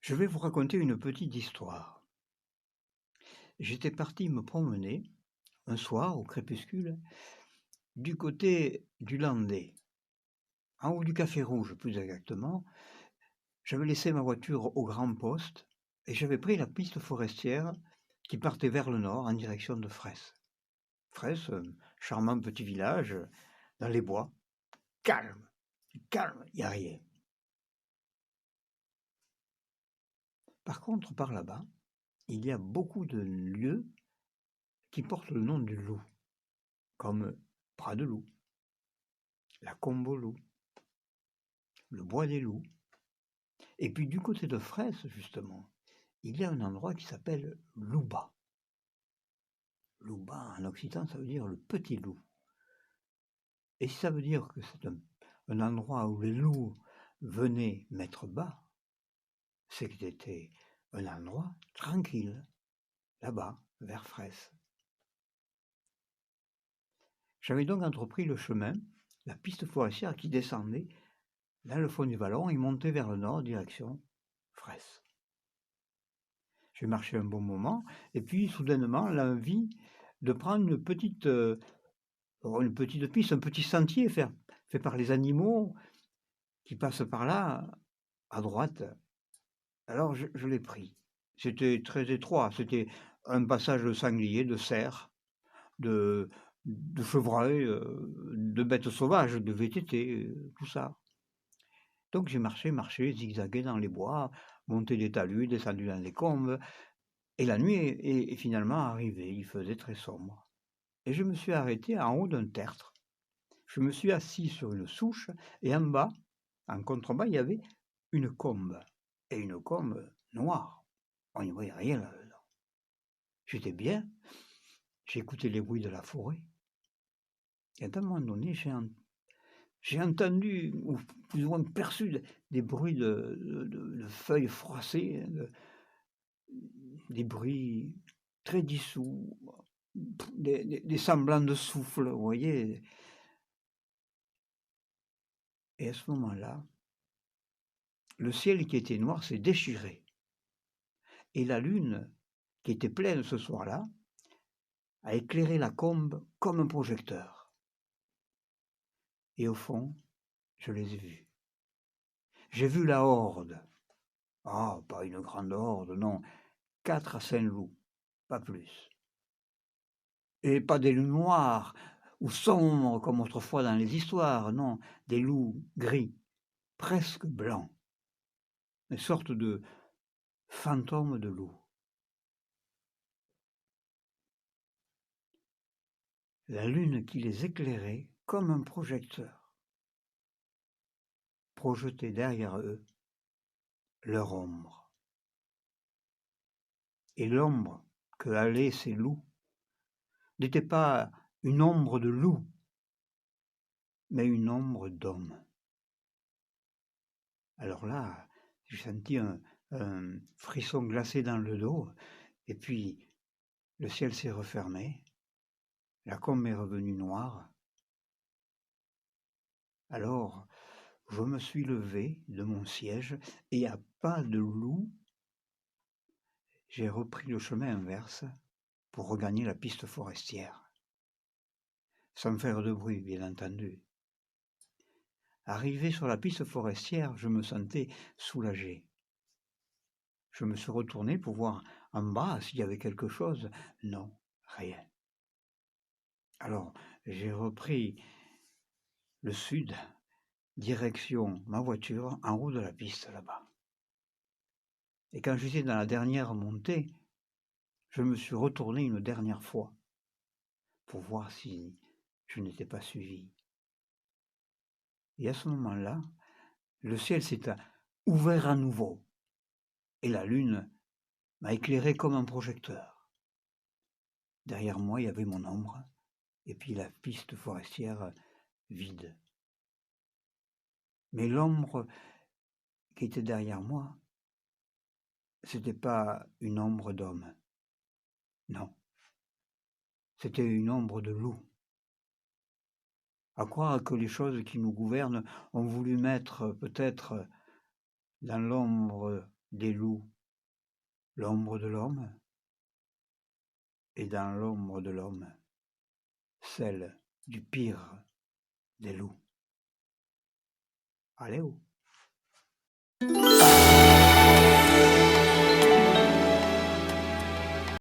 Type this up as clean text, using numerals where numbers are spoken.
Je vais vous raconter une petite histoire. J'étais parti me promener un soir au crépuscule du côté du Landais, en haut du Café Rouge plus exactement. J'avais laissé ma voiture au grand poste et j'avais pris la piste forestière qui partait vers le nord en direction de Fraisse. Fraisse, charmant petit village dans les bois, calme, calme, il n'y a rien. Par contre, par là-bas, il y a beaucoup de lieux qui portent le nom du loup, comme Pras de Loup, la Combe aux loups, le bois des loups. Et puis du côté de Fraisse, justement, il y a un endroit qui s'appelle Louba. Louba, en occitan, ça veut dire le petit loup. Et si ça veut dire que c'est un endroit où les loups venaient mettre bas, c'est que c'était un endroit tranquille, là-bas, vers Fraisse. J'avais donc entrepris le chemin, la piste forestière qui descendait dans le fond du vallon et montait vers le nord, direction Fraisse. J'ai marché un bon moment, et puis soudainement, l'envie de prendre une petite piste, un petit sentier fait par les animaux qui passent par là, à droite. Alors je l'ai pris. C'était très étroit, c'était un passage de sangliers, de cerfs, de, de chevreuils, de bêtes sauvages, de VTT, tout ça. Donc j'ai marché, zigzagué dans les bois, monté des talus, descendu dans les combes, et la nuit est finalement arrivée, il faisait très sombre. Et je me suis arrêté en haut d'un tertre. Je me suis assis sur une souche, et en bas, en contrebas, il y avait une combe, et une combe noire. On n'y voyait rien là-dedans. J'étais bien, j'écoutais les bruits de la forêt, et à un moment donné, j'ai entendu, ou plus ou moins perçu, des bruits de feuilles froissées, des bruits très dissous, des semblants de souffle, vous voyez. Et à ce moment-là, le ciel qui était noir s'est déchiré. Et la lune, qui était pleine ce soir-là, a éclairé la combe comme un projecteur. Et au fond, je les ai vus. J'ai vu la horde. Ah, pas une grande horde, non. 4 à 5 loups, pas plus. Et pas des loups noirs ou sombres comme autrefois dans les histoires, non. Des loups gris, presque blancs. Une sorte de fantôme de loup. La lune qui les éclairait comme un projecteur, projetait derrière eux leur ombre. Et l'ombre que halaient ces loups n'était pas une ombre de loup, mais une ombre d'homme. Alors là, j'ai senti un frisson glacé dans le dos, et puis le ciel s'est refermé, la combe est revenue noire. Alors, je me suis levé de mon siège, et à pas de loup, j'ai repris le chemin inverse pour regagner la piste forestière. Sans faire de bruit, bien entendu. Arrivé sur la piste forestière, je me sentais soulagé. Je me suis retourné pour voir en bas s'il y avait quelque chose. Non, rien. Alors, j'ai repris le sud, direction ma voiture, en haut de la piste là-bas. Et quand j'étais dans la dernière montée, je me suis retourné une dernière fois pour voir si je n'étais pas suivi. Et à ce moment-là, le ciel s'est ouvert à nouveau, et la lune m'a éclairé comme un projecteur. Derrière moi, il y avait mon ombre, et puis la piste forestière vide. Mais l'ombre qui était derrière moi, c'était pas une ombre d'homme. Non, c'était une ombre de loup. À croire que les choses qui nous gouvernent ont voulu mettre peut-être dans l'ombre des loups l'ombre de l'homme, et dans l'ombre de l'homme, celle du pire des loups. Allez, oh.